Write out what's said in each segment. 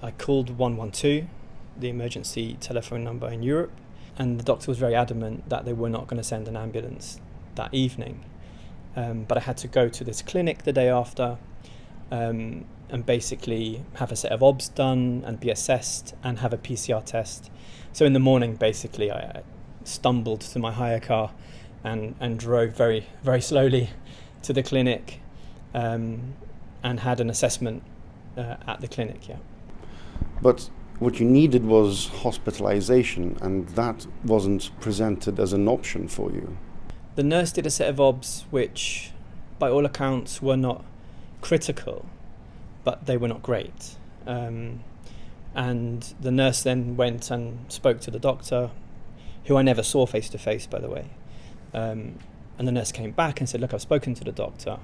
I called 112, the emergency telephone number in Europe, and the doctor was very adamant that they were not going to send an ambulance that evening. But I had to go to this clinic the day after and basically have a set of obs done and be assessed and have a PCR test. So in the morning, basically, I stumbled to my hire car and drove very, very slowly to the clinic and had an assessment at the clinic, yeah. But what you needed was hospitalisation, and that wasn't presented as an option for you. The nurse did a set of obs which, by all accounts, were not critical, but they were not great. And the nurse then went and spoke to the doctor, who I never saw face to face, by the way. And the nurse came back and said, "Look, I've spoken to the doctor.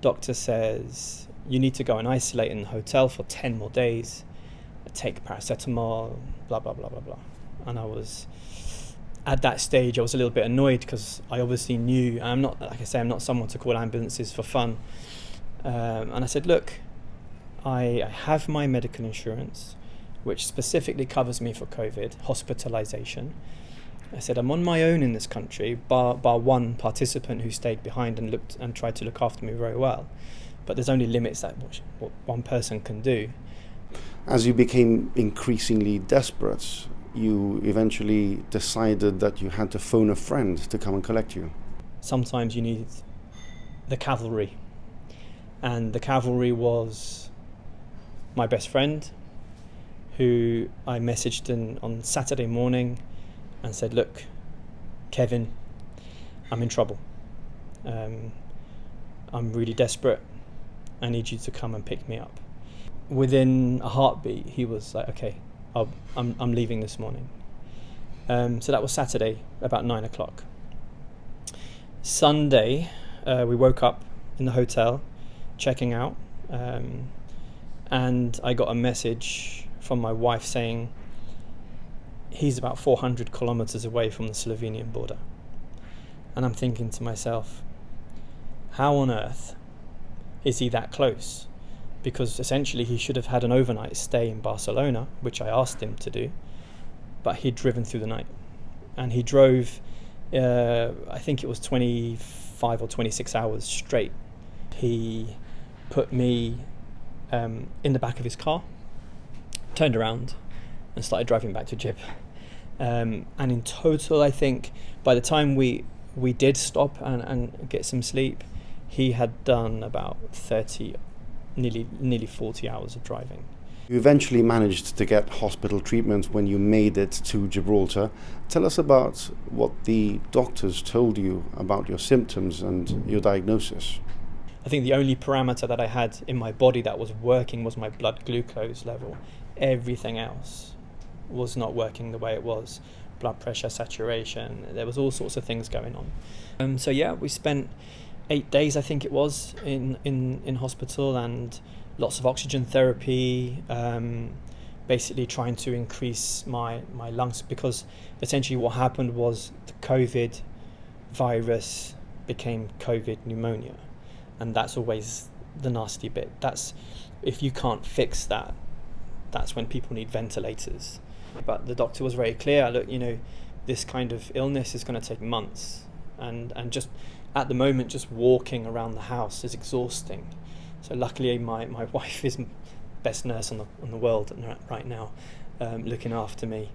Doctor says you need to go and isolate in the hotel for 10 more days, take paracetamol, blah, blah, blah, blah, blah." And I was, at that stage, I was a little bit annoyed because I obviously knew, I'm not, like I say, I'm not someone to call ambulances for fun. And I said, "Look, I have my medical insurance, which specifically covers me for COVID, hospitalisation." I said, "I'm on my own in this country, bar one participant who stayed behind and looked and tried to look after me very well. But there's only limits that what one person can do." As you became increasingly desperate, you eventually decided that you had to phone a friend to come and collect you. Sometimes you need the cavalry. And the cavalry was my best friend, who I messaged on Saturday morning and said, "Look, Kevin, I'm in trouble. I'm really desperate. I need you to come and pick me up." Within a heartbeat, he was like, "Okay, I'm leaving this morning." So that was Saturday, about 9 o'clock. Sunday, we woke up in the hotel, checking out, and I got a message from my wife saying, "He's about 400 kilometers away from the Slovenian border." And I'm thinking to myself, how on earth is he that close? Because essentially he should have had an overnight stay in Barcelona, which I asked him to do, but he'd driven through the night. And he drove, I think it was 25 or 26 hours straight. He put me in the back of his car, turned around and started driving back to Gib. And in total, I think by the time we did stop and get some sleep, he had done about 30, nearly 40 hours of driving. You eventually managed to get hospital treatment when you made it to Gibraltar. Tell us about what the doctors told you about your symptoms and your diagnosis. I think the only parameter that I had in my body that was working was my blood glucose level. Everything else was not working the way it was. Blood pressure, saturation, there was all sorts of things going on. So yeah, we spent 8 days, I think it was, in hospital, and lots of oxygen therapy, basically trying to increase my lungs, because essentially what happened was the COVID virus became COVID pneumonia, and that's always the nasty bit. That's, if you can't fix that, that's when people need ventilators. But the doctor was very clear, "Look, this kind of illness is going to take months, and just at the moment, just walking around the house is exhausting." So luckily my wife is best nurse on the world right now, looking after me.